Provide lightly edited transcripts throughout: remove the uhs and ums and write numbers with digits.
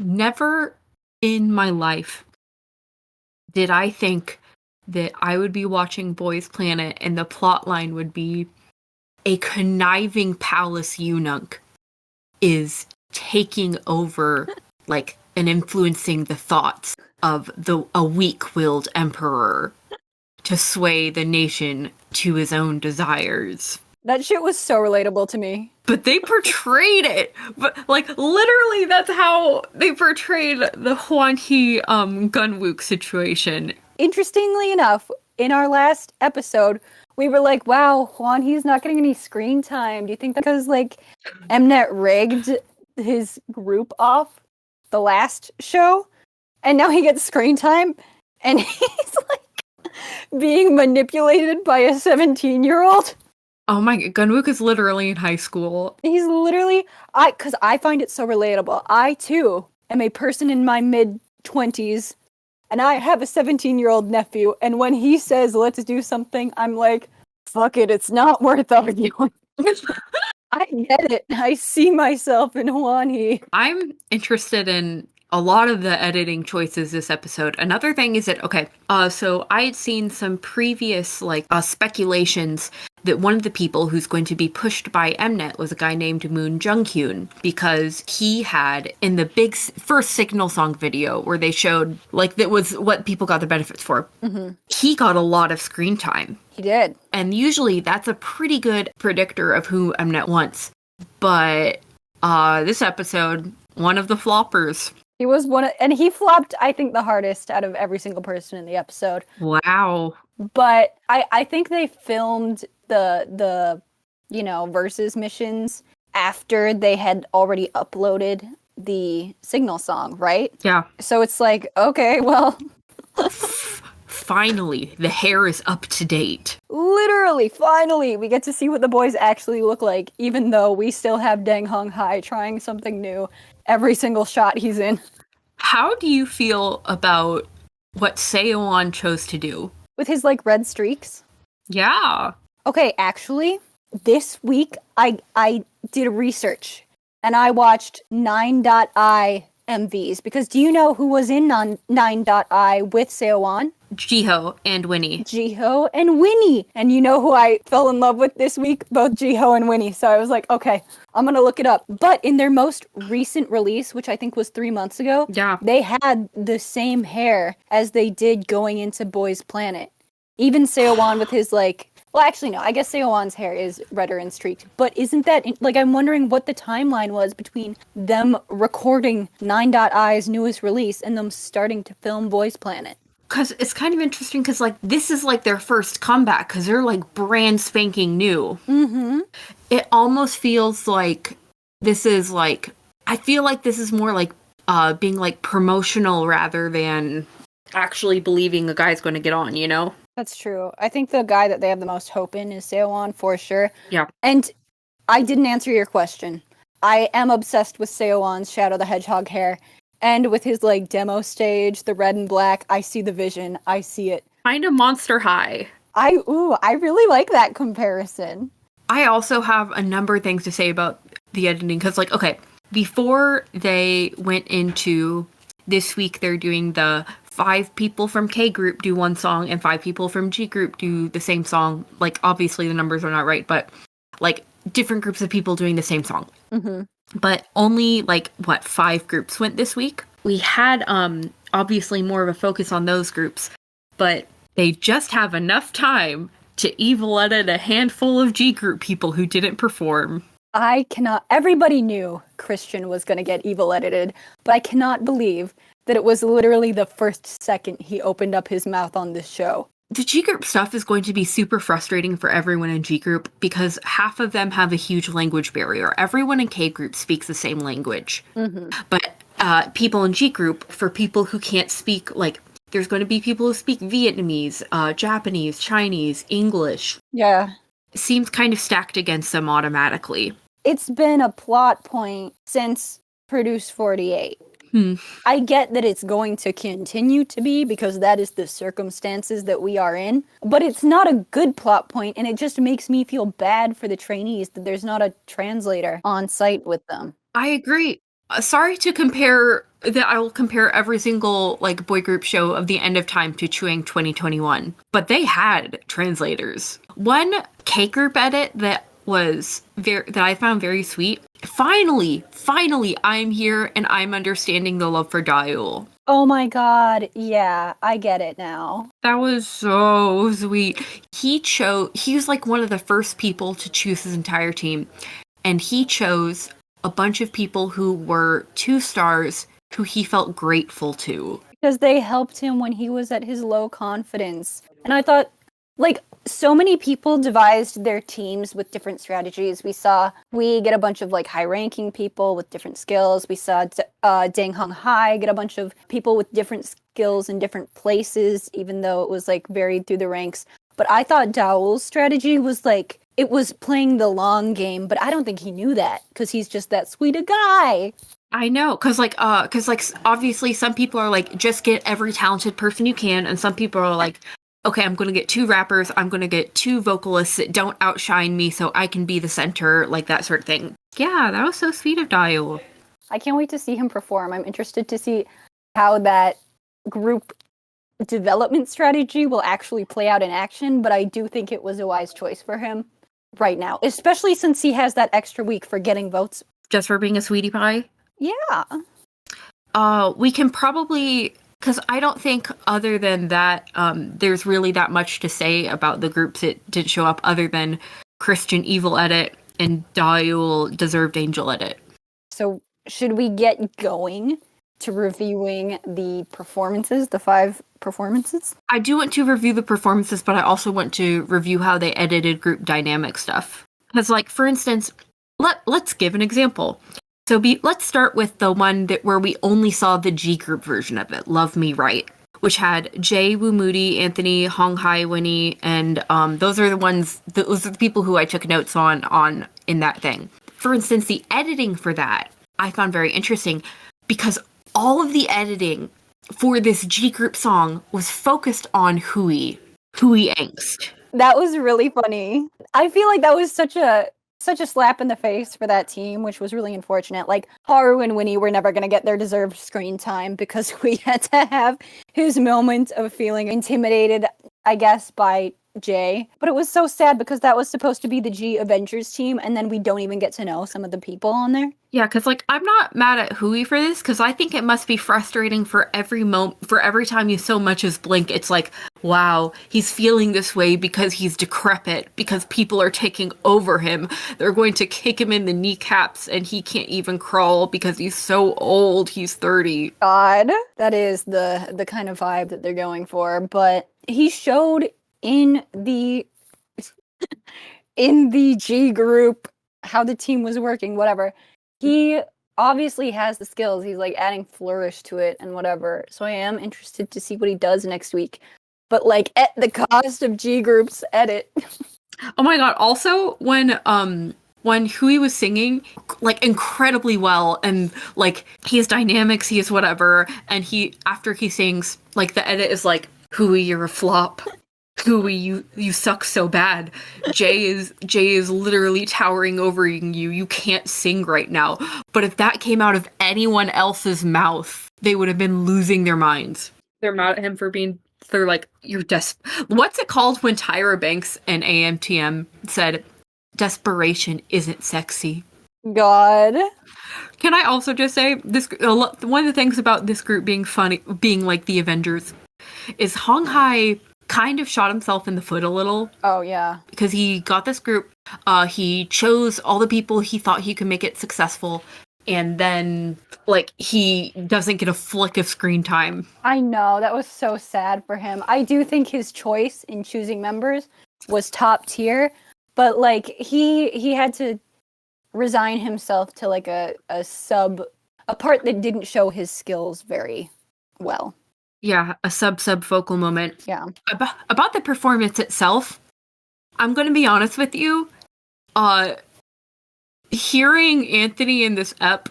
Never in my life did I think that I would be watching Boys Planet and the plot line would be a conniving palace eunuch is taking over, like, and influencing the thoughts of a weak-willed emperor to sway the nation to his own desires. That shit was so relatable to me. But they portrayed it. But, like, literally, that's how they portrayed the Huan He Gunwook situation. Interestingly enough, in our last episode, we were like, wow, Huan He's not getting any screen time. Do you think that's because, like, Mnet rigged his group off the last show? And now he gets screen time? And he's, like, being manipulated by a 17-year-old? Oh my god, Gunwook is literally in high school. He's literally, because I find it so relatable. I, too, am a person in my mid-20s, and I have a 17-year-old nephew, and when he says, let's do something, I'm like, fuck it, it's not worth arguing. I get it. I see myself in Huan He. I'm interested in a lot of the editing choices this episode. Another thing is that, okay, so I had seen some previous, like, speculations that one of the people who's going to be pushed by Mnet was a guy named Moon Jung-hyun, because he had, in the big first Signal Song video, where they showed, like, that was what people got the benefits for, he got a lot of screen time. He did. And usually that's a pretty good predictor of who Mnet wants. But this episode, one of the floppers. He was and he flopped, I think, the hardest out of every single person in the episode. Wow. But I think they filmed the versus missions after they had already uploaded the Signal Song, right? Yeah. So it's like, okay, well. Finally, the hair is up to date. Literally, finally, we get to see what the boys actually look like, even though we still have Dang Hong Hai trying something new every single shot he's in. How do you feel about what Seoan chose to do? With his, like, red streaks? Yeah. Okay, actually, this week I did a research, and I watched 9.I MVs, because do you know who was in 9.I with Seoan? Jiho and Winnie. Jiho and Winnie. And you know who I fell in love with this week? Both Jiho and Winnie. So I was like, okay, I'm going to look it up. But in their most recent release, which I think was 3 months ago, they had the same hair as they did going into Boys Planet. Even Seoan with his, like... Well, actually, no. I guess Seoan's hair is redder and streaked. But isn't that... Like, I'm wondering what the timeline was between them recording 9.I's newest release and them starting to film Boys Planet. Because it's kind of interesting, because, like, this is, like, their first comeback, because they're, like, brand spanking new. Mm-hmm. It almost feels like this is, like... I feel like this is more, like, being, like, promotional rather than actually believing a guy's going to get on, you know? That's true. I think the guy that they have the most hope in is Seoan, for sure. Yeah. And I didn't answer your question. I am obsessed with Seoan's Shadow the Hedgehog hair. And with his, like, demo stage, the red and black, I see the vision. I see it. Kind of Monster High. I really like that comparison. I also have a number of things to say about the editing, because, like, okay, before they went into this week, they're doing the 5 people from K group do one song and 5 people from G group do the same song. Like, obviously the numbers are not right, but, like, different groups of people doing the same song. Mm-hmm. But only, like, 5 groups went this week. We had, obviously more of a focus on those groups, but they just have enough time to evil edit a handful of G group people who didn't perform. Everybody knew Christian was going to get evil edited, but I cannot believe that it was literally the first second he opened up his mouth on this show. The G group stuff is going to be super frustrating for everyone in G group, because half of them have a huge language barrier. Everyone in K group speaks the same language. Mm-hmm. But people in G group, for people who can't speak, like, there's going to be people who speak Vietnamese, Japanese, Chinese, English. Yeah. It seems kind of stacked against them automatically. It's been a plot point since Produce 48. I get that it's going to continue to be, because that is the circumstances that we are in, but it's not a good plot point, and it just makes me feel bad for the trainees that there's not a translator on site with them. I agree. Sorry to compare that I will compare every single like boy group show of the end of time to Chuang 2021. But they had translators. One K group edit that was that I found very sweet. Finally, I'm here and I'm understanding the love for Daeul. Oh my god, yeah, I get it now. That was so sweet. He was like one of the first people to choose his entire team. And he chose a bunch of people who were 2 stars who he felt grateful to. Because they helped him when he was at his low confidence. And I thought, like, so many people devised their teams with different strategies. We get a bunch of, like, high-ranking people with different skills. We saw Dang Hung Hai get a bunch of people with different skills in different places, even though it was, like, varied through the ranks. But I thought Daul's strategy was, like, it was playing the long game, but I don't think he knew that, because he's just that sweet a guy. I know, because obviously some people are like, just get every talented person you can, and some people are like, okay, I'm going to get 2 rappers, I'm going to get 2 vocalists that don't outshine me so I can be the center, like that sort of thing. Yeah, that was so sweet of Daeul. I can't wait to see him perform. I'm interested to see how that group development strategy will actually play out in action, but I do think it was a wise choice for him right now, especially since he has that extra week for getting votes. Just for being a sweetie pie? Yeah. We can probably, because I don't think other than that, there's really that much to say about the groups that didn't show up other than Christian Evil Edit and Daeul Deserved Angel Edit. So should we get going to reviewing the performances, the 5 performances? I do want to review the performances, but I also want to review how they edited group dynamic stuff. Because, like, for instance, let's give an example. So let's start with the one where we only saw the G group version of it, Love Me Right, which had Jay, Woo Moody, Anthony, Hong Hai, Winnie, and those are the people who I took notes on in that thing. For instance, the editing for that I found very interesting because all of the editing for this G group song was focused on Hui angst. That was really funny. I feel like that was such a slap in the face for that team, which was really unfortunate. Like, Haru and Winnie were never going to get their deserved screen time because we had to have his moment of feeling intimidated, I guess, by Jay. But it was so sad because that was supposed to be the G Avengers team, and then we don't even get to know some of the people on there. Yeah, because, like, I'm not mad at Hui for this, because I think it must be frustrating for every time you so much as blink, it's like, wow, he's feeling this way because he's decrepit, because people are taking over him. They're going to kick him in the kneecaps, and he can't even crawl because he's so old, he's 30. God, that is the kind of vibe that they're going for, but he showed in the G group how the team was working, whatever. He obviously has the skills. He's like adding flourish to it and whatever. So I am interested to see what he does next week. But like at the cost of G group's edit. Oh my god, also when Hui was singing like incredibly well and like he has dynamics, he has whatever, and after he sings, like the edit is like, Hui, you're a flop. Hui, you suck so bad. Jay is literally towering over you. You can't sing right now. But if that came out of anyone else's mouth, they would have been losing their minds. They're mad at him they're like, you're what's it called when Tyra Banks and AMTM said, desperation isn't sexy? God. Can I also just say, one of the things about this group being funny, being like the Avengers, is Hong Hai kind of shot himself in the foot a little. Oh, yeah. Because he got this group, he chose all the people he thought he could make it successful, and then, like, he doesn't get a flick of screen time. I know, that was so sad for him. I do think his choice in choosing members was top tier, but, like, he had to resign himself to, like, a part that didn't show his skills very well. Yeah, a sub vocal moment. Yeah. About the performance itself, I'm going to be honest with you. Hearing Anthony in this ep,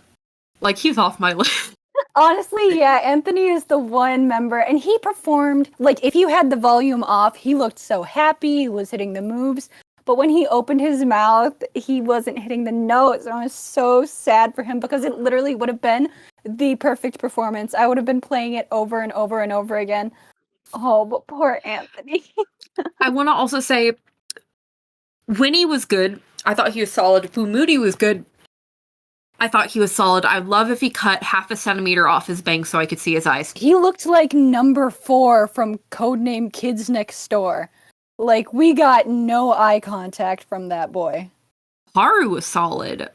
like, he's off my list. Honestly, yeah, Anthony is the one member, and he performed, like, if you had the volume off, he looked so happy, he was hitting the moves. But when he opened his mouth, he wasn't hitting the notes. And I was so sad for him because it literally would have been the perfect performance. I would have been playing it over and over and over again. Oh, but poor Anthony. I want to also say, Winnie was good. I thought he was solid. Fumudi was good. I thought he was solid. I'd love if he cut half a centimeter off his bangs so I could see his eyes. He looked like number 4 from Codename Kids Next Door. Like, we got no eye contact from that boy. Haru was solid.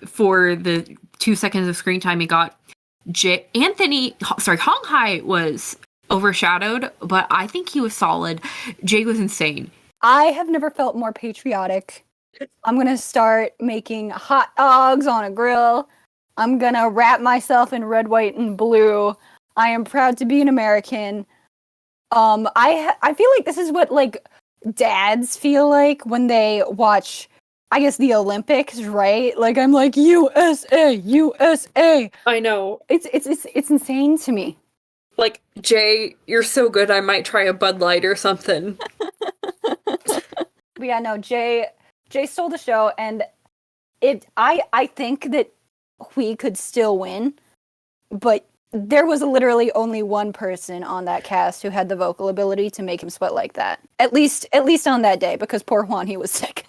For the 2 seconds of screen time he got. Hong Hai was overshadowed, but I think he was solid. Jay was insane. I have never felt more patriotic. I'm gonna start making hot dogs on a grill. I'm gonna wrap myself in red, white, and blue. I am proud to be an American. I feel like this is what, like, dads feel like when they watch, I guess, the Olympics, right? Like, I'm like, USA, USA. I know. It's insane to me. Like, Jay, you're so good, I might try a Bud Light or something. But yeah, no, Jay stole the show, and I think that we could still win, but there was literally only one person on that cast who had the vocal ability to make him sweat like that. At least on that day, because poor Juan, he was sick.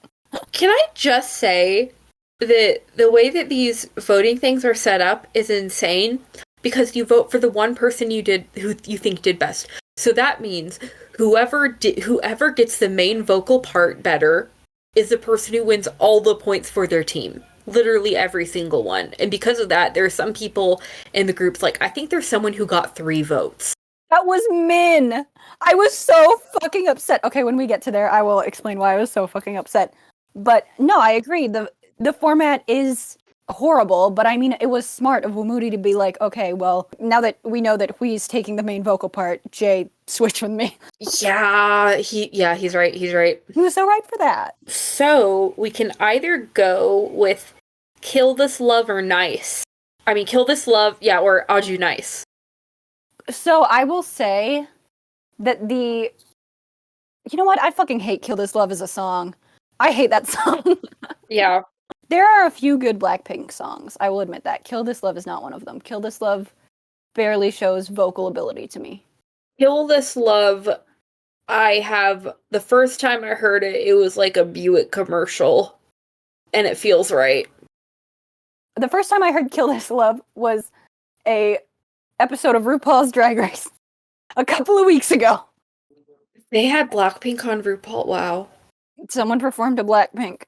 Can I just say that the way that these voting things are set up is insane, because you vote for the one person who you think did best. So that means whoever gets the main vocal part better is the person who wins all the points for their team. Literally every single one. And because of that, there are some people in the groups, like, I think there's someone who got 3 votes. That was Min! I was so fucking upset. Okay, when we get to there, I will explain why I was so fucking upset. But no, I agree. The format is horrible, but I mean, it was smart of Wamudi to be like, okay, well, now that we know that Hui's taking the main vocal part, Jay, switch with me. Yeah, he's right. He was so right for that. So, we can either go with Kill This Love or Nice. I mean, Kill This Love, yeah, or Aju Nice. So, I will say that you know what? I fucking hate Kill This Love as a song. I hate that song. Yeah. There are a few good Blackpink songs, I will admit that. Kill This Love is not one of them. Kill This Love barely shows vocal ability to me. Kill This Love, the first time I heard it, it was like a Buick commercial, and it feels right. The first time I heard Kill This Love was a episode of RuPaul's Drag Race a couple of weeks ago. They had Blackpink on RuPaul, wow. Someone performed a Blackpink.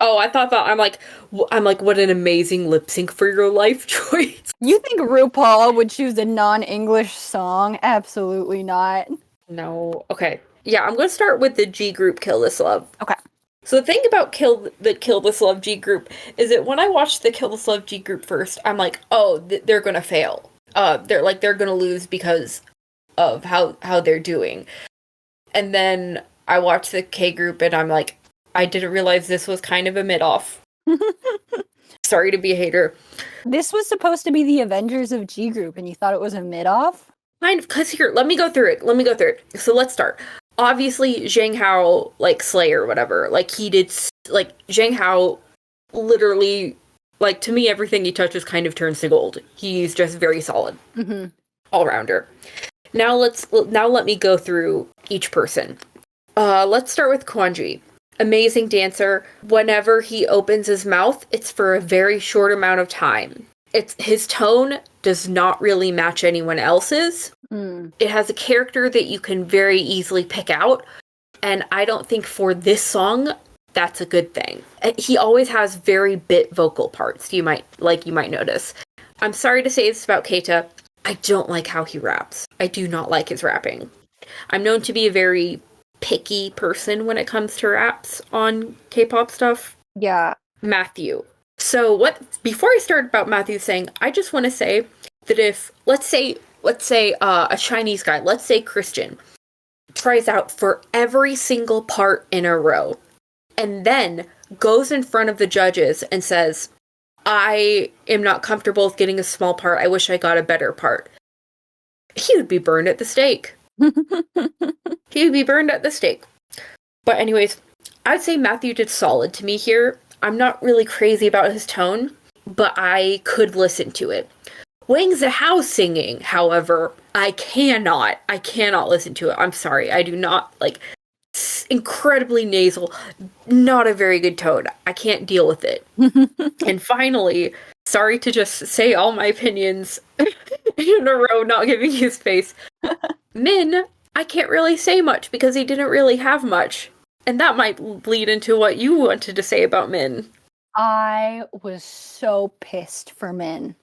Oh, I thought that. I'm like, what an amazing lip sync for your life choice. You think RuPaul would choose a non-English song? Absolutely not. No. Okay. Yeah, I'm going to start with the G group Kill This Love. Okay. So the thing about Kill This Love G group is that when I watched the Kill This Love G group first, I'm like, oh, they're going to fail. They're going to lose because of how they're doing. And then I watched the K group and I'm like, I didn't realize this was kind of a mid-off. Sorry to be a hater. This was supposed to be the Avengers of G Group, and you thought it was a mid-off? Kind of, because here, let me go through it. So let's start. Obviously, Zhang Hao, like, Slayer or whatever, like, he did, like, Zhang Hao literally, like, to me, everything he touches kind of turns to gold. He's just very solid. Mm-hmm. All-rounder. Now let me go through each person. Let's start with Kwanji. Amazing dancer. Whenever he opens his mouth, it's for a very short amount of time. His tone does not really match anyone else's. Mm. It has a character that you can very easily pick out, and I don't think for this song that's a good thing. He always has very bit vocal parts. You might notice. I'm sorry to say this about Keita. I don't like how he raps. I do not like his rapping. I'm known to be a very picky person when it comes to raps on K-pop stuff. Yeah. Matthew. So before I start about Matthew saying, I just want to say that if, let's say a Chinese guy, let's say Christian, tries out for every single part in a row, and then goes in front of the judges and says, I am not comfortable with getting a small part, I wish I got a better part, he would be burned at the stake. He would be burned at the stake. But anyways, I'd say Matthew did solid to me here. I'm not really crazy about his tone, but I could listen to it. Wang Zihao singing, however, I cannot listen to it. I'm sorry. I do not, like, incredibly nasal, not a very good tone. I can't deal with it. And finally, sorry to just say all my opinions in a row, not giving you space. Min, I can't really say much because he didn't really have much. And that might lead into what you wanted to say about Min. I was so pissed for Min.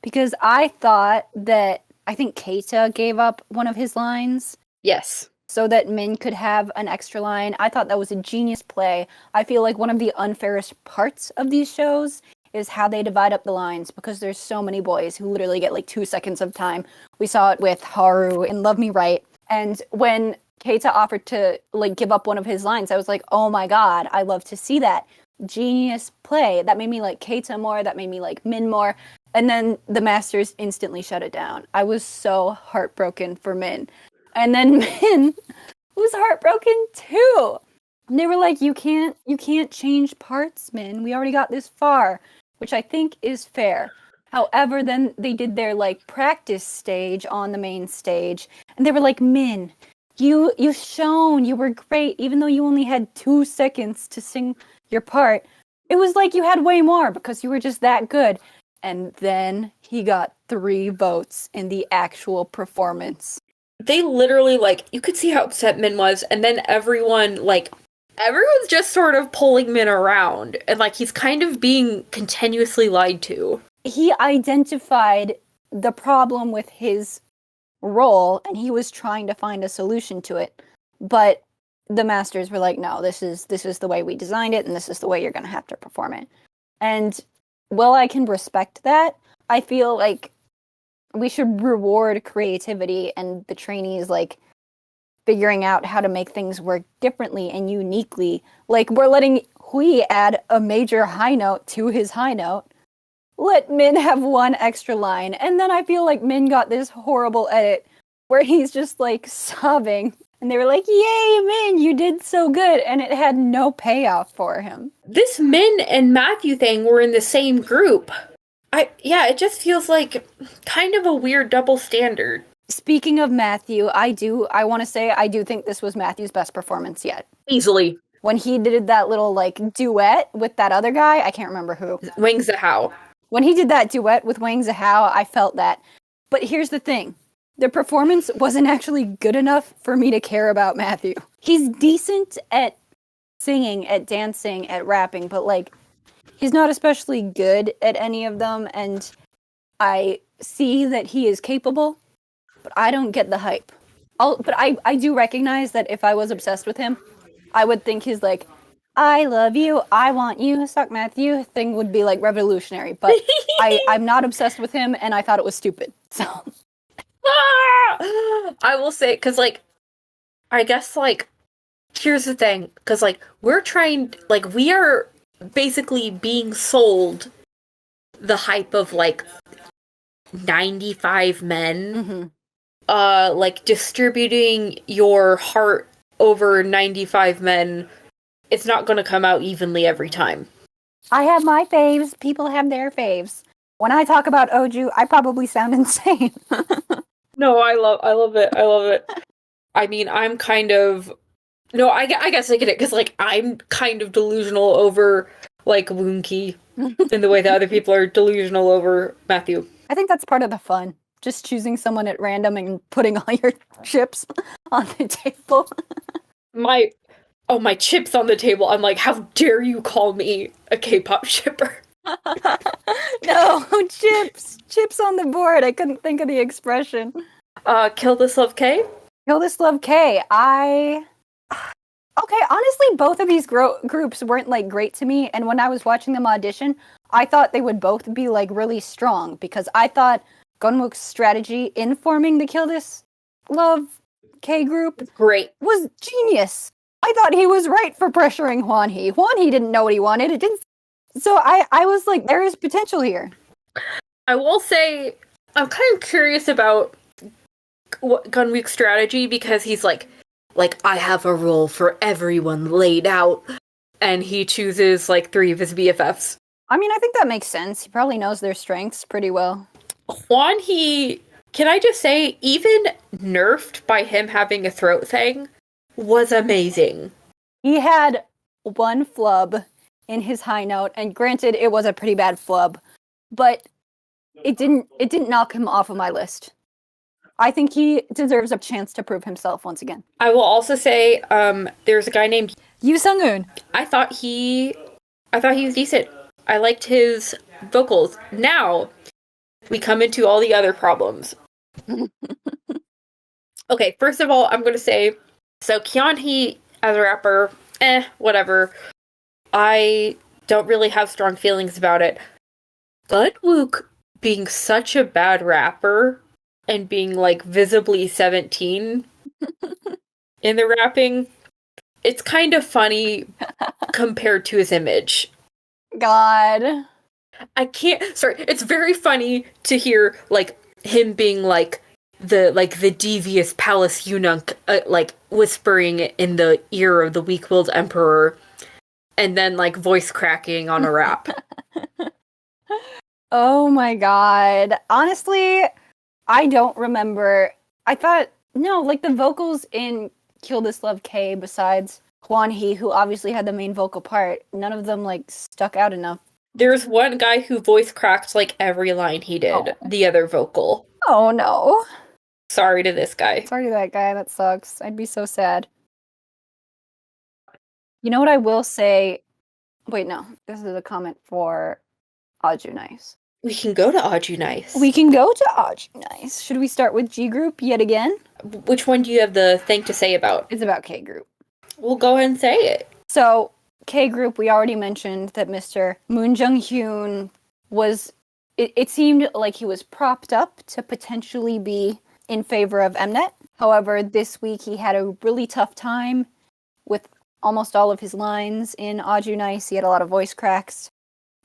Because I thought that, I think Keita gave up one of his lines. Yes. So that Min could have an extra line. I thought that was a genius play. I feel like one of the unfairest parts of these shows is how they divide up the lines, because there's so many boys who literally get like 2 seconds of time. We saw it with Haru in Love Me Right. And when Keita offered to like give up one of his lines, I was like, oh my god, I love to see that. Genius play. That made me like Keita more, that made me like Min more. And then the Masters instantly shut it down. I was so heartbroken for Min. And then Min was heartbroken too. And they were like, you can't change parts, Min. We already got this far, which I think is fair. However, then they did their like practice stage on the main stage, and they were like, Min, you've shown you were great, even though you only had 2 seconds to sing your part. It was like you had way more because you were just that good. And then he got 3 votes in the actual performance. They literally, like, you could see how upset Min was, and then everyone's just sort of pulling Min around, and, like, he's kind of being continuously lied to. He identified the problem with his role, and he was trying to find a solution to it. But the Masters were like, no, this is the way we designed it, and this is the way you're going to have to perform it. And while I can respect that, I feel like we should reward creativity and the trainees, like, figuring out how to make things work differently and uniquely. Like, we're letting Hui add a major high note to his high note. Let Min have 1 extra line. And then I feel like Min got this horrible edit where he's just, like, sobbing. And they were like, yay, Min, you did so good. And it had no payoff for him. This Min and Matthew thing were in the same group. It just feels like kind of a weird double standard. Speaking of Matthew, I want to say I do think this was Matthew's best performance yet. Easily. When he did that little, like, duet with that other guy, I can't remember who. Wang Zihao. When he did that duet with Wang Zihao, I felt that. But here's the thing. The performance wasn't actually good enough for me to care about Matthew. He's decent at singing, at dancing, at rapping, but, like, he's not especially good at any of them, and I see that he is capable, but I don't get the hype. But I do recognize that if I was obsessed with him, I would think his, like, I love you, I want you, suck Matthew thing would be, like, revolutionary. But I'm not obsessed with him, and I thought it was stupid. So I will say, because, like, I guess, like, here's the thing. Because, like, we are basically being sold the hype of, like, 95 men. Mm-hmm. Like, distributing your heart over 95 men, it's not going to come out evenly every time. I have my faves. People have their faves. When I talk about Oju, I probably sound insane. No, I love it. I love it. I mean, I'm kind of... No, I guess I get it, because, like, I'm kind of delusional over, like, Woonki in the way that other people are delusional over Matthew. I think that's part of the fun. Just choosing someone at random and putting all your chips on the table. My chips on the table. I'm like, how dare you call me a K-pop shipper? No, chips. Chips on the board. I couldn't think of the expression. Kill This Love K? Kill This Love K. Okay, honestly, both of these groups weren't, like, great to me, and when I was watching them audition, I thought they would both be, like, really strong, because I thought Gunwook's strategy in forming the Kill This Love K group was genius. I thought he was right for pressuring Hwanhee. Hwanhee didn't know what he wanted. It didn't. So I was like, there is potential here. I will say, I'm kind of curious about Gunwook's strategy, because he's like, I have a role for everyone laid out. and he chooses like 3 of his BFFs. I mean, I think that makes sense. He probably knows their strengths pretty well. Hwan Hee, can I just say, even nerfed by him having a throat thing, was amazing. He had one flub in his high note, and granted, it was a pretty bad flub, but it didn't knock him off of my list. I think he deserves a chance to prove himself once again. I will also say, there's a guy named Yoo Sung-eun. I thought he was decent. I liked his vocals. Now, we come into all the other problems. Okay, first of all, I'm going to say, so Kyon Hee as a rapper, whatever. I don't really have strong feelings about it. Wook being such a bad rapper and being like visibly 17 in the rapping, it's kind of funny compared to his image. God. I can't, sorry, it's very funny to hear like him being like the devious palace eunuch, like whispering in the ear of the weak-willed emperor, and then like voice cracking on a rap. Oh my god. Honestly, I don't remember. I thought, no, like the vocals in Kill This Love K, besides Hwan Hee, who obviously had the main vocal part, none of them like stuck out enough. There's one guy who voice cracked like every line he did, the other vocal. Oh no. Sorry to this guy. Sorry to that guy, that sucks. I'd be so sad. You know what I will say? Wait, no. This is a comment for Aju Nice. We can go to Aju Nice. We can go to Aju Nice. Should we start with G Group yet again? Which one do you have the thing to say about? It's about K Group. We'll go ahead and say it. So, K Group, we already mentioned that Mr. Moon Jung-hyun was... It seemed like he was propped up to potentially be in favor of Mnet. However, this week he had a really tough time with almost all of his lines in Aju Nice. He had a lot of voice cracks.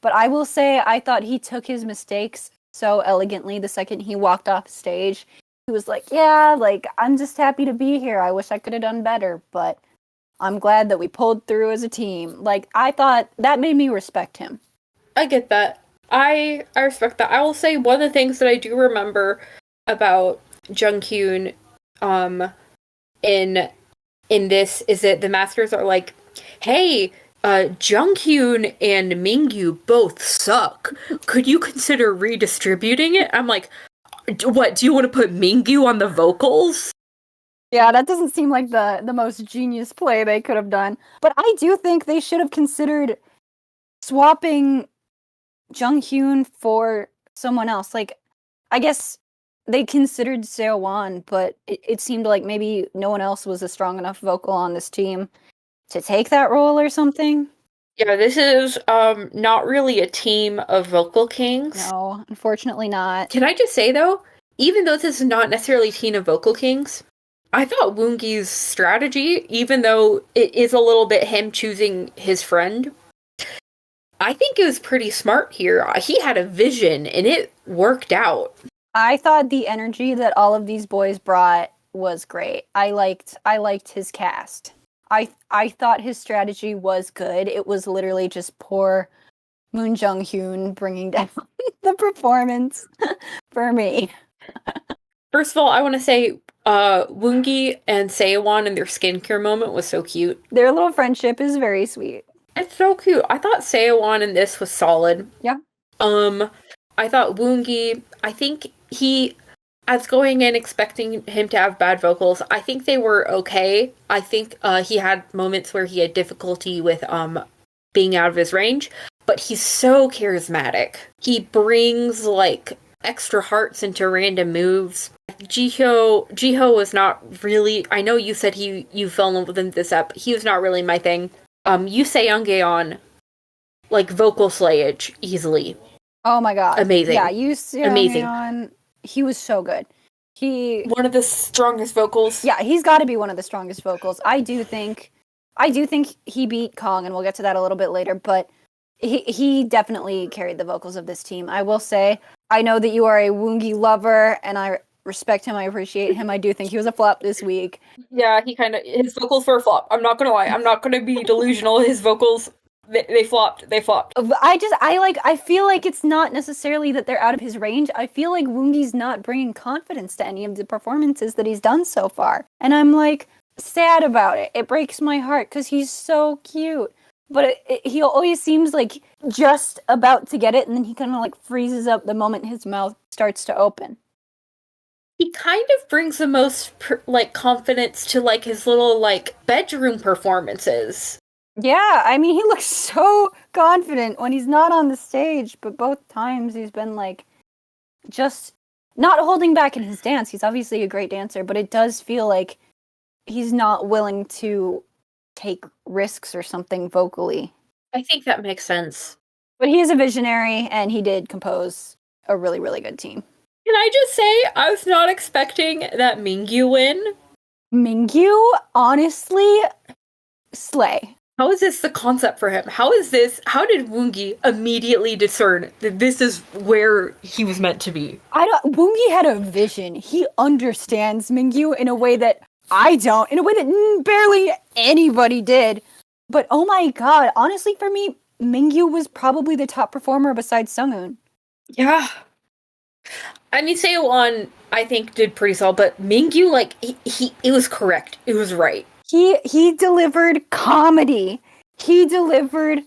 But I will say, I thought he took his mistakes so elegantly the second he walked off stage. He was like, yeah, like, I'm just happy to be here. I wish I could have done better, but I'm glad that we pulled through as a team. Like, I thought that made me respect him. I get that. I respect that. I will say one of the things that I do remember about Junghyun in this is that the masters are like, hey, Junghyun and Mingyu both suck. Could you consider redistributing it? I'm like, what, do you want to put Mingyu on the vocals? Yeah, that doesn't seem like the most genius play they could have done. But I do think they should have considered swapping Junghyun for someone else. Like, I guess they considered Seo-won, but it seemed like maybe no one else was a strong enough vocal on this team to take that role or something. Yeah, this is not really a team of vocal kings. No, unfortunately not. Can I just say, though, even though this is not necessarily a team of vocal kings, I thought Woongi's strategy, even though it is a little bit him choosing his friend, I think it was pretty smart here. He had a vision, and it worked out. I thought the energy that all of these boys brought was great. I liked his cast. I thought his strategy was good. It was literally just poor Moon Jung-hyun bringing down the performance for me. First of all, I want to say Woongi and Seo-won and their skincare moment was so cute. Their little friendship is very sweet. It's so cute. I thought Seo-won in this was solid. Yeah. I thought Woongi, I think I was going in expecting him to have bad vocals. I think they were okay. I think he had moments where he had difficulty with being out of his range, but he's so charismatic. He brings like extra hearts into random moves. Jiho was not really, I know you said you fell in love with him this up. He was not really my thing. You say Youngaeon, like vocal slayage easily. Oh my god. Amazing. Yeah, you see Amazing. He was so good. One of the strongest vocals. Yeah, he's got to be one of the strongest vocals. I do think he beat Kong, and we'll get to that a little bit later, but he definitely carried the vocals of this team. I will say, I know that you are a Woongi lover, and I respect him. I appreciate him. I do think he was a flop this week. Yeah, his vocals were a flop. I'm not gonna lie. I'm not gonna be delusional. His vocals, they flopped. They flopped. I feel like it's not necessarily that they're out of his range. I feel like Woongi's not bringing confidence to any of the performances that he's done so far. And I'm like, sad about it. It breaks my heart because he's so cute. But he always seems like just about to get it, and then he kind of like freezes up the moment his mouth starts to open. He kind of brings the most confidence to like his little like bedroom performances. Yeah, I mean, he looks so confident when he's not on the stage, but both times he's been like just not holding back in his dance. He's obviously a great dancer, but it does feel like he's not willing to take risks or something vocally. I think that makes sense. But he is a visionary, and he did compose a really, really good team. Can I just say, I was not expecting that Mingyu win. Mingyu, honestly, slay. How is this the concept for him? How did Woongi immediately discern that this is where he was meant to be? Woongi had a vision. He understands Mingyu in a way that I don't, in a way that barely anybody did. But oh my god, honestly for me, Mingyu was probably the top performer besides Sunghoon. Yeah. I mean, Seo-won, I think, did pretty solid, but Mingyu, like, it was correct. It was right. He delivered comedy. He delivered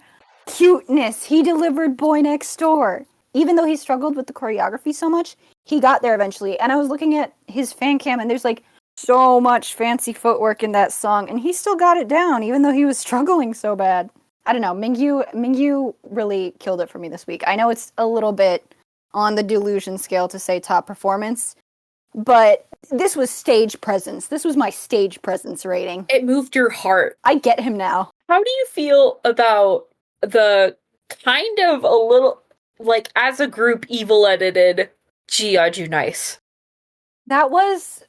cuteness. He delivered Boy Next Door. Even though he struggled with the choreography so much, he got there eventually. And I was looking at his fan cam, and there's like so much fancy footwork in that song, and he still got it down, even though he was struggling so bad. I don't know, Mingyu really killed it for me this week. I know it's a little bit on the delusion scale to say top performance, but this was stage presence. This was my stage presence rating. It moved your heart. I get him now. How do you feel about the kind of a little, like, as a group, evil edited Jiaju Nice? That was...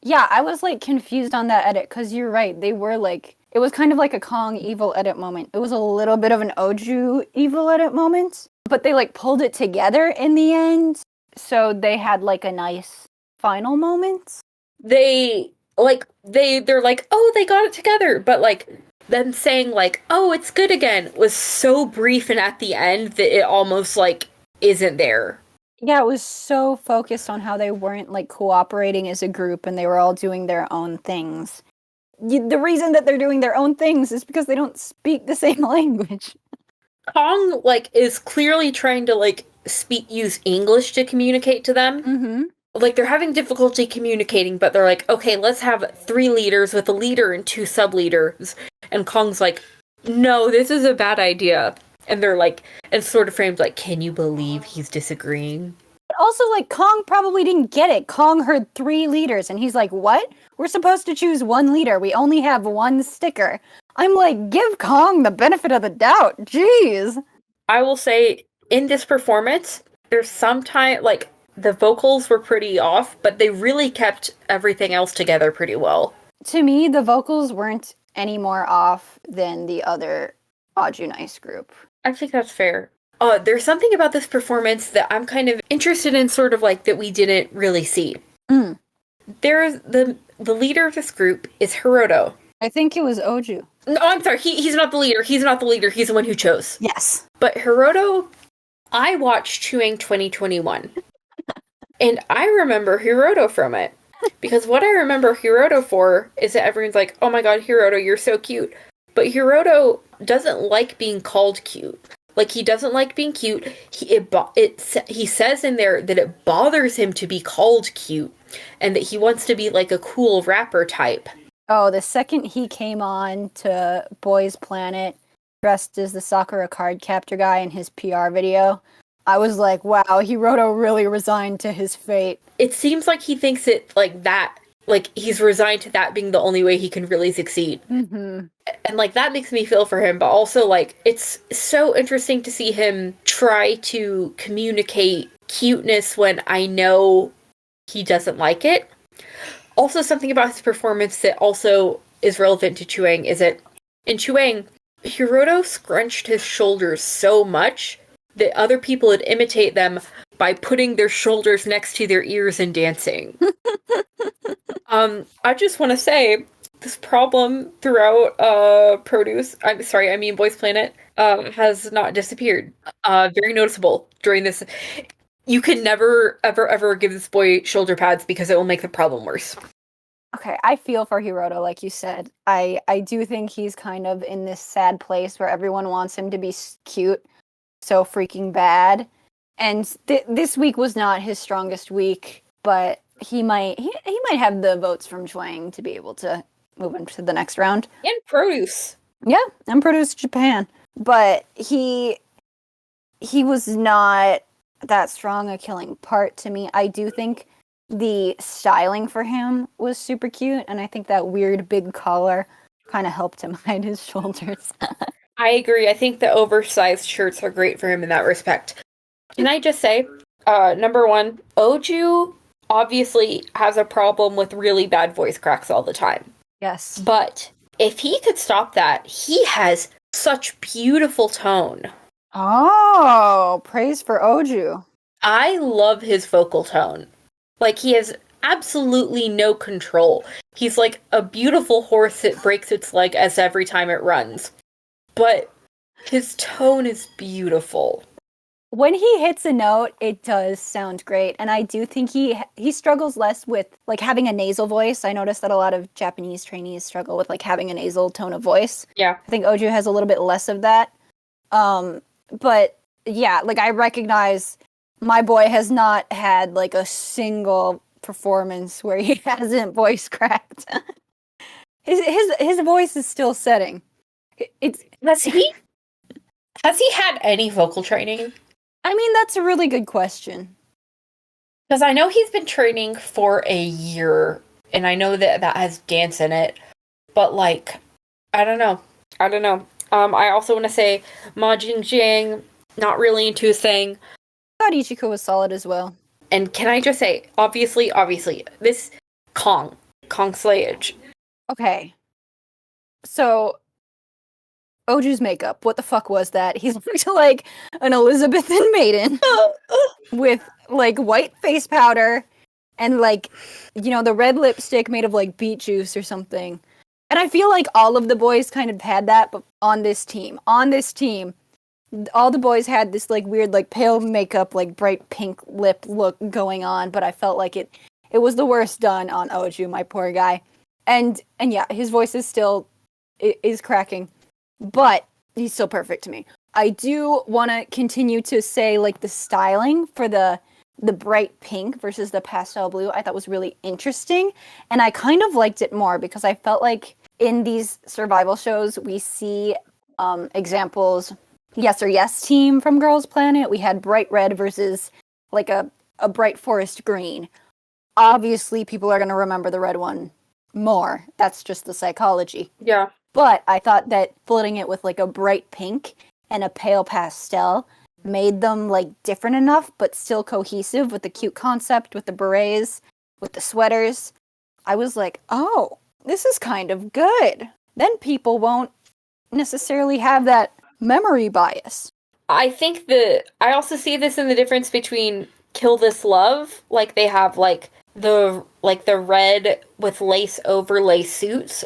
Yeah, I was, like, confused on that edit, because you're right. They were, like... It was kind of like a Kong evil edit moment. It was a little bit of an Oju evil edit moment, but they, like, pulled it together in the end, so they had, like, a nice final moment. They're like, oh, they got it together, but, like, them saying, like, oh, it's good again, was so brief and at the end that it almost, like, isn't there. Yeah, it was so focused on how they weren't, like, cooperating as a group and they were all doing their own things. The reason that they're doing their own things is because they don't speak the same language. Kong, like, is clearly trying to, like, use English to communicate to them. Mm-hmm. Like, they're having difficulty communicating, but they're like, okay, let's have 3 leaders with a leader and 2 sub-leaders. And Kong's like, no, this is a bad idea. And they're like, and sort of framed like, can you believe he's disagreeing? But also, like, Kong probably didn't get it. Kong heard 3 leaders, and he's like, what? We're supposed to choose 1 leader. We only have 1 sticker. I'm like, give Kong the benefit of the doubt. Jeez. I will say, in this performance, there's sometimes, like, the vocals were pretty off, but they really kept everything else together pretty well. To me, the vocals weren't any more off than the other Aju Nice group. I think that's fair. There's something about this performance that I'm kind of interested in, sort of like, that we didn't really see. Mm. There's the leader of this group is Hiroto. I think it was Oju. No, I'm sorry. He's not the leader. He's not the leader. He's the one who chose. Yes. But Hiroto, I watched Chuang 2021. And I remember Hiroto from it. Because what I remember Hiroto for is that everyone's like, oh my god, Hiroto, you're so cute. But Hiroto doesn't like being called cute. Like, he doesn't like being cute. He says in there that it bothers him to be called cute. And that he wants to be like a cool rapper type. Oh, the second he came on to Boys Planet, dressed as the Sakura card captor guy in his PR video, I was like, wow, Hiroto really resigned to his fate. It seems like he thinks it like that. Like, he's resigned to that being the only way he can really succeed. Mm-hmm. And, like, that makes me feel for him. But also, like, it's so interesting to see him try to communicate cuteness when I know he doesn't like it. Also, something about his performance that also is relevant to Chuang is that in Chuang, Hiroto scrunched his shoulders so much that other people would imitate them by putting their shoulders next to their ears and dancing. I just want to say this problem throughout Boys Planet has not disappeared. Very noticeable during this. You can never, ever give this boy shoulder pads because it will make the problem worse. Okay, I feel for Hiroto, like you said. I do think he's kind of in this sad place where everyone wants him to be cute, so freaking bad. And this week was not his strongest week, but he might have the votes from Zhuang to be able to move into the next round. And produce. Yeah, and produce Japan. But he was not that strong a killing part to me. I do think the styling for him was super cute, and I think that weird big collar kind of helped him hide his shoulders. I agree. I think the oversized shirts are great for him in that respect. Can I just say, number one, Oju obviously has a problem with really bad voice cracks all the time. Yes. But if he could stop that, he has such beautiful tone. Oh, praise for Oju. I love his vocal tone. Like, he has absolutely no control. He's like a beautiful horse that breaks its leg as every time it runs. But his tone is beautiful. When he hits a note, it does sound great. And I do think he struggles less with, like, having a nasal voice. I noticed that a lot of Japanese trainees struggle with, like, having a nasal tone of voice. Yeah. I think Oju has a little bit less of that. But, yeah, like, I recognize my boy has not had, like, a single performance where he hasn't voice cracked. His voice is still setting. Has he had any vocal training? I mean, that's a really good question. Because I know he's been training for a year, and I know that has dance in it, but, like, I don't know. I also want to say Ma Jingjiang, not really into his thing. I thought Ichiko was solid as well. And can I just say, obviously, this Kong Slayage. Okay. So, Oju's makeup, what the fuck was that? He looked like an Elizabethan maiden with, like, white face powder and, like, you know, the red lipstick made of, like, beet juice or something. And I feel like all of the boys kind of had that, but on this team, all the boys had this, like, weird, like, pale makeup, like, bright pink lip look going on, but I felt like it was the worst done on Oju, my poor guy. And yeah, his voice is still is cracking, but he's still perfect to me. I do want to continue to say, like, the styling for the bright pink versus the pastel blue I thought was really interesting, and I kind of liked it more because I felt like in these survival shows we see examples. Yes or Yes team from Girls Planet, we had bright red versus, like, a bright forest green. Obviously, people are going to remember the red one more. That's just the psychology. Yeah. But I thought that splitting it with, like, a bright pink and a pale pastel made them, like, different enough, but still cohesive with the cute concept, with the berets, with the sweaters. I was like, oh, this is kind of good. Then people won't necessarily have that memory bias. I think I also see this in the difference between Kill This Love, like, they have, like, the red with lace overlay suits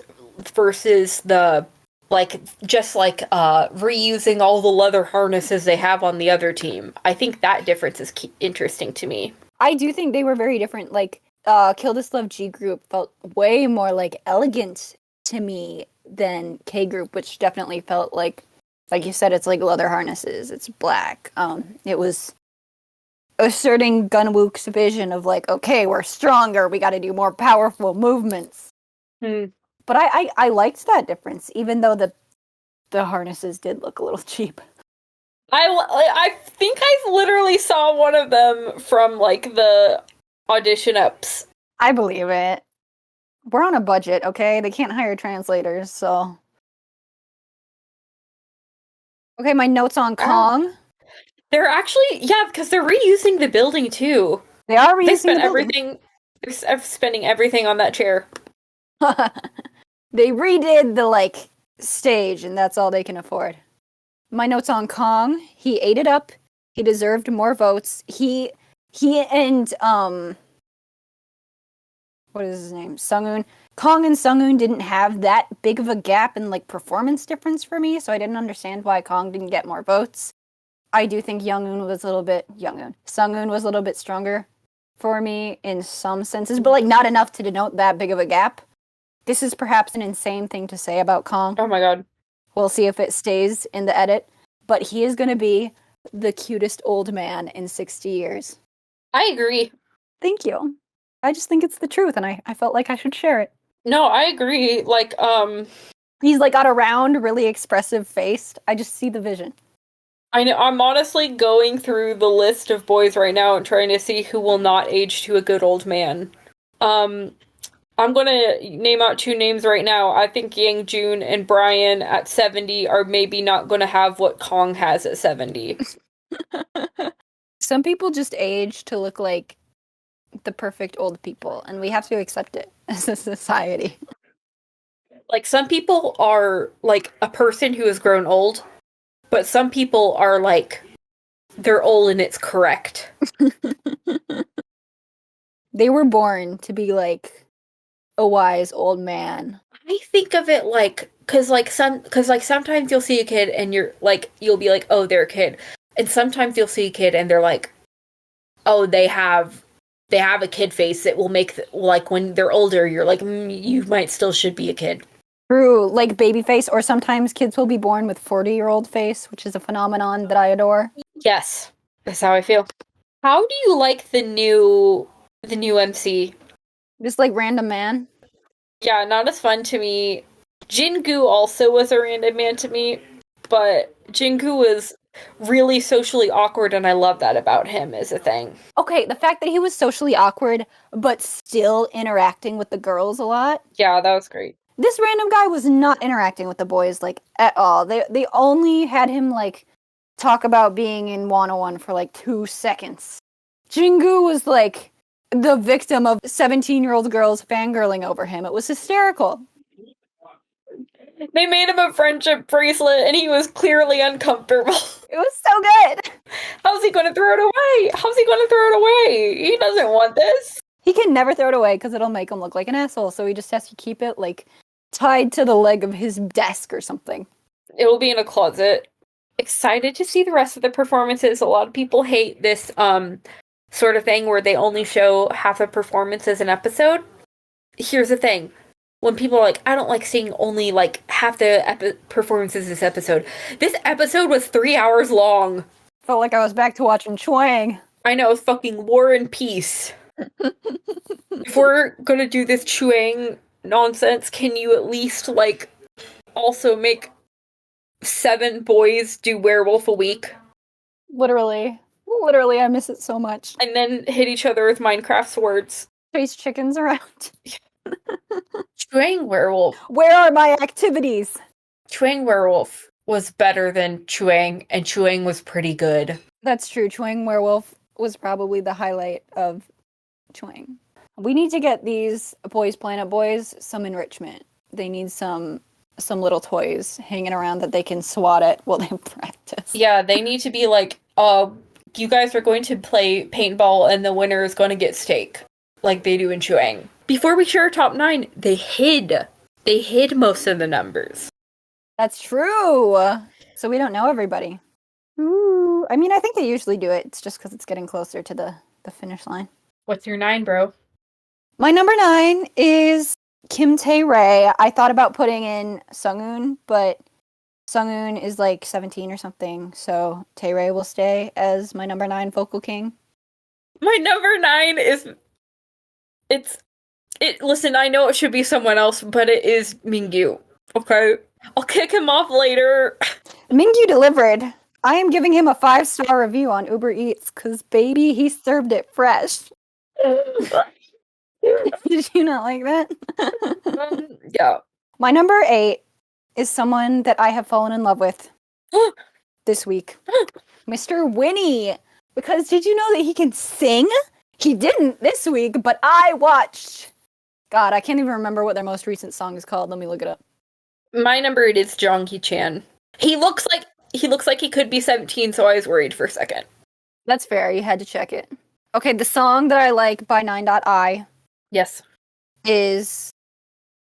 versus the, like, just, like, reusing all the leather harnesses they have on the other team. I think that difference is interesting to me. I do think they were very different. Like, Kill This Love G group felt way more, like, elegant to me than K group, which definitely felt like you said, it's like leather harnesses, it's black. It was asserting Gunwook's vision of, like, okay, we're stronger, we gotta do more powerful movements. But I liked that difference, even though the harnesses did look a little cheap. I think I literally saw one of them from, like, the audition ups. I believe it. We're on a budget, okay? They can't hire translators, so... Okay, my notes on Kong. They're actually, because they're reusing the building, too. They are reusing the building. They're spending everything on that chair. They redid the, like, stage, and that's all they can afford. My notes on Kong, he ate it up. He deserved more votes. He He and what is his name? Sunghoon. Kong and Sunghoon didn't have that big of a gap in like performance difference for me, so I didn't understand why Kong didn't get more votes. I do think Sunghoon was a little bit stronger for me in some senses, but like not enough to denote that big of a gap. This is perhaps an insane thing to say about Kong. Oh my god. We'll see if it stays in the edit, but he is going to be the cutest old man in 60 years. I agree. Thank you. I just think it's the truth, and I felt like I should share it. No, I agree. Like, he's like got a round, really expressive face. I just see the vision. I know. I'm honestly going through the list of boys right now and trying to see who will not age to a good old man. I'm gonna name out 2 names right now. I think Yang Jun and Brian at 70 are maybe not gonna have what Kong has at 70. Some people just age to look like the perfect old people, and we have to accept it as a society. Like, some people are like a person who has grown old, but some people are like, they're old and it's correct. They were born to be like a wise old man. I think of it like, cause sometimes you'll see a kid and you'll be like, oh, they're a kid. And sometimes you'll see a kid and they're like, oh, they have a kid face that will make, like, when they're older, you're like, you might still should be a kid. True, like baby face, or sometimes kids will be born with 40-year-old face, which is a phenomenon that I adore. Yes, that's how I feel. How do you like the new MC? Just like random man? Yeah, not as fun to me. Jingu also was a random man to me, but Jingu was really socially awkward, and I love that about him as a thing. Okay, the fact that he was socially awkward, but still interacting with the girls a lot. Yeah, that was great. This random guy was not interacting with the boys, like, at all. They only had him, like, talk about being in 101 for, like, 2 seconds. Jingu was, like, the victim of 17-year-old girls fangirling over him. It was hysterical. They made him a friendship bracelet, and he was clearly uncomfortable. It was so good! How's he gonna throw it away? He doesn't want this. He can never throw it away, because it'll make him look like an asshole, so he just has to keep it, like, tied to the leg of his desk or something. It will be in a closet. Excited to see the rest of the performances. A lot of people hate this, sort of thing where they only show half a performance as an episode. Here's the thing. When people are like, I don't like seeing only, like, half the performances this episode. This episode was 3 hours long. Felt like I was back to watching Chuang. I know, fucking War and Peace. If we're gonna do this Chuang nonsense, can you at least, like, also make 7 boys do Werewolf a Week? Literally, I miss it so much. And then hit each other with Minecraft swords. Chase chickens around. Chuang Werewolf. Where are my activities? Chuang Werewolf was better than Chuang, and Chuang was pretty good. That's true. Chuang Werewolf was probably the highlight of Chuang. We need to get these Boys Planet boys some enrichment. They need some little toys hanging around that they can swat at while they practice. Yeah, they need to be like, you guys are going to play paintball and the winner is going to get steak, like they do in Chuang. Before we share our top 9, they hid most of the numbers. That's true. So we don't know everybody. Ooh, I mean, I think they usually do it. It's just because it's getting closer to the finish line. What's your 9, bro? My number 9 is Kim Tae-rae. I thought about putting in Sunghoon, but Sunghoon is like 17 or something, so Tae-rae will stay as my number 9 vocal king. My number 9 is... Listen, I know it should be someone else, but it is Mingyu. Okay? I'll kick him off later. Mingyu delivered. I am giving him a 5-star review on Uber Eats, because baby, he served it fresh. Did you not like that? Yeah. My number 8 is someone that I have fallen in love with this week. Mr. Winnie. Because did you know that he can sing? He didn't this week, but I watched. God, I can't even remember what their most recent song is called. Let me look it up. My number 8 is Jong Hee-chan. He looks like he could be 17, so I was worried for a second. That's fair. You had to check it. Okay, the song that I like by 9.I Yes. is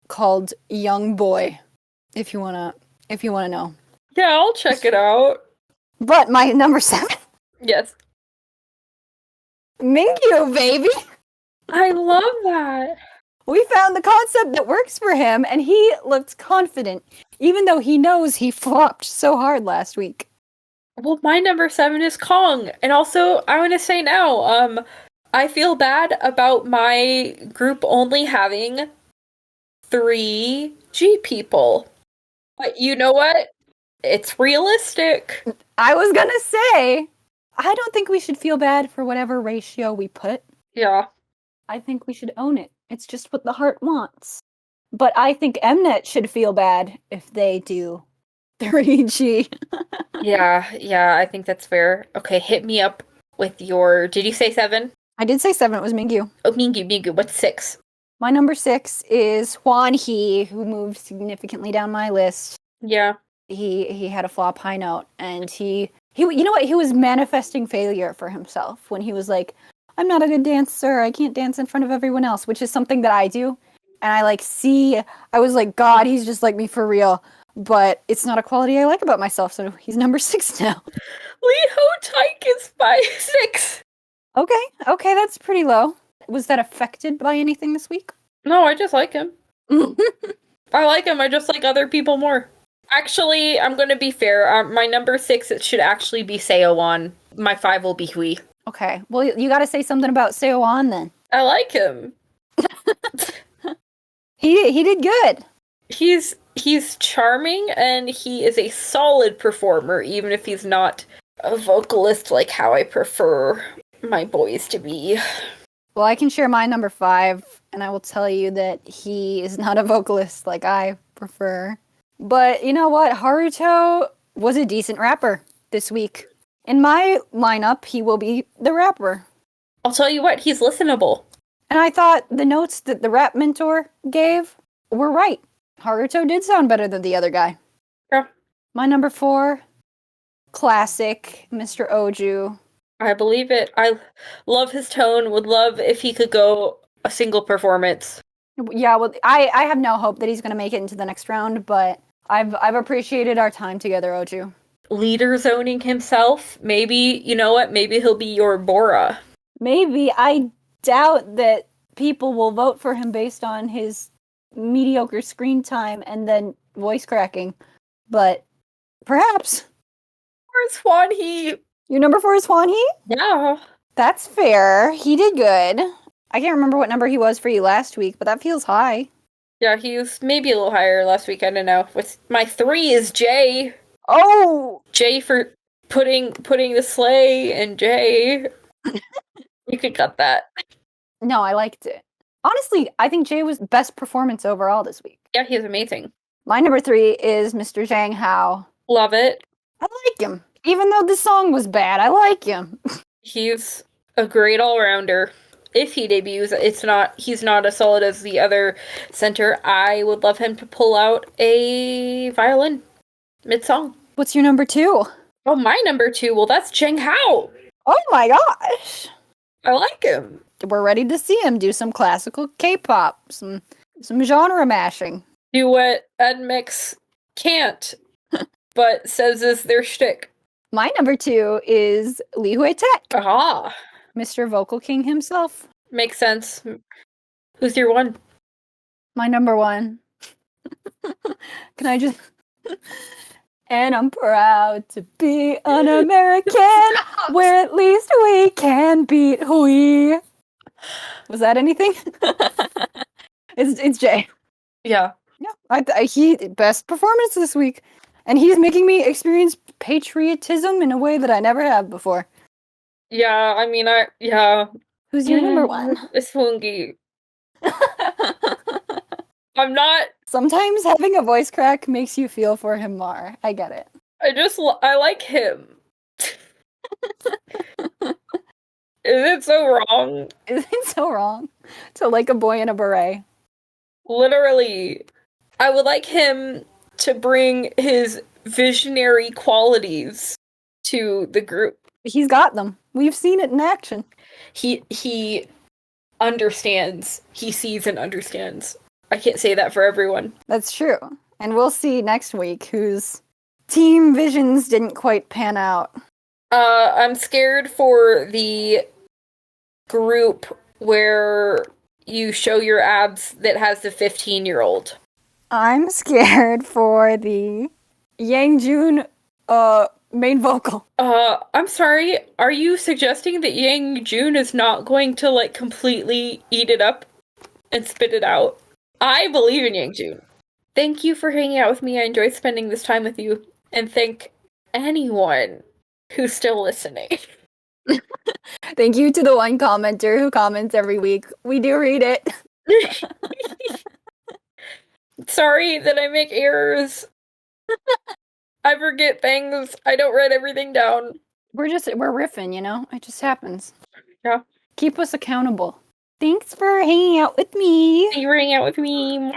called Young Boy, if you wanna know. Yeah, I'll check it out. But my number 7? Yes. Mingyu, baby! I love that. We found the concept that works for him, and he looked confident, even though he knows he flopped so hard last week. Well, my number 7 is Kong. And also, I want to say now, I feel bad about my group only having 3 G people. But you know what? It's realistic. I was gonna say, I don't think we should feel bad for whatever ratio we put. Yeah. I think we should own it. It's just what the heart wants. But I think Mnet should feel bad if they do 3G. Yeah, I think that's fair. Okay, hit me up with your... Did you say 7? I did say 7, it was Mingyu. Oh, Mingyu. What's 6? My number 6 is Hwan Hee, who moved significantly down my list. Yeah. He had a flop high note, and he you know what? He was manifesting failure for himself when he was like, I'm not a good dancer, I can't dance in front of everyone else, which is something that I do. And I was like, God, he's just like me for real. But it's not a quality I like about myself, so he's number 6 now. Lee Ho Taik is by 6. Okay, that's pretty low. Was that affected by anything this week? No, I just like him. I like him, I just like other people more. Actually, I'm gonna be fair. My number 6, it should actually be Seowon. My 5 will be Hui. Okay, well, you gotta say something about Seowon then. I like him. He did good. He's charming, and he is a solid performer, even if he's not a vocalist like how I prefer my boys to be. Well, I can share my number 5, and I will tell you that he is not a vocalist like I prefer. But you know what? Haruto was a decent rapper this week. In my lineup, he will be the rapper. I'll tell you what, he's listenable. And I thought the notes that the rap mentor gave were right. Haruto did sound better than the other guy. Yeah. My number 4, classic, Mr. Oju. I believe it. I love his tone, would love if he could go a single performance. Yeah, well, I have no hope that he's going to make it into the next round, but I've appreciated our time together, Oju. Leader zoning himself. Maybe, you know what? Maybe he'll be your Bora. Maybe. I doubt that people will vote for him based on his mediocre screen time and then voice cracking. But perhaps. Where's Hwan Hee? Your number 4 is Hwan Hee? Yeah. That's fair. He did good. I can't remember what number he was for you last week, but that feels high. Yeah, he was maybe a little higher last week. I don't know. With my 3 is Jay. Oh! Jay for putting the sleigh and Jay. You could cut that. No, I liked it. Honestly, I think Jay was best performance overall this week. Yeah, he's amazing. My number 3 is Mr. Zhang Hao. Love it. I like him. Even though the song was bad, I like him. He's a great all-rounder. If he debuts, he's not as solid as the other center. I would love him to pull out a violin mid-song. What's your number 2? Oh, my number 2? Well, that's Zhang Hao. Oh my gosh. I like him. We're ready to see him do some classical K-pop, some genre mashing. Do what Edmix can't, but says is their shtick. My number 2 is Lee Hui-tek. Aha. Mr. Vocal King himself. Makes sense. Who's your 1? My number 1. Can I just... And I'm proud to be an American, where at least we can beat Hui. Was that anything? It's Jay. Yeah. Yeah, he best performance this week. And he's making me experience patriotism in a way that I never have before. Yeah, I mean, Who's your number 1? It's Wungi. I'm not... Sometimes having a voice crack makes you feel for him more. I get it. I like him. Is it so wrong? Is it so wrong to like a boy in a beret? Literally. I would like him to bring his visionary qualities to the group. He's got them. We've seen it in action. He understands. He sees and understands. I can't say that for everyone. That's true. And we'll see next week whose team visions didn't quite pan out. I'm scared for the group where you show your abs that has the 15-year-old. I'm scared for the Yang Jun main vocal. I'm sorry. Are you suggesting that Yang Jun is not going to, like, completely eat it up and spit it out? I believe in Yang Jun. Thank you for hanging out with me. I enjoyed spending this time with you. And thank anyone who's still listening. Thank you to the one commenter who comments every week. We do read it. Sorry that I make errors. I forget things. I don't write everything down. We're riffing, you know? It just happens. Yeah. Keep us accountable. Thanks for hanging out with me. Thank you for hanging out with me.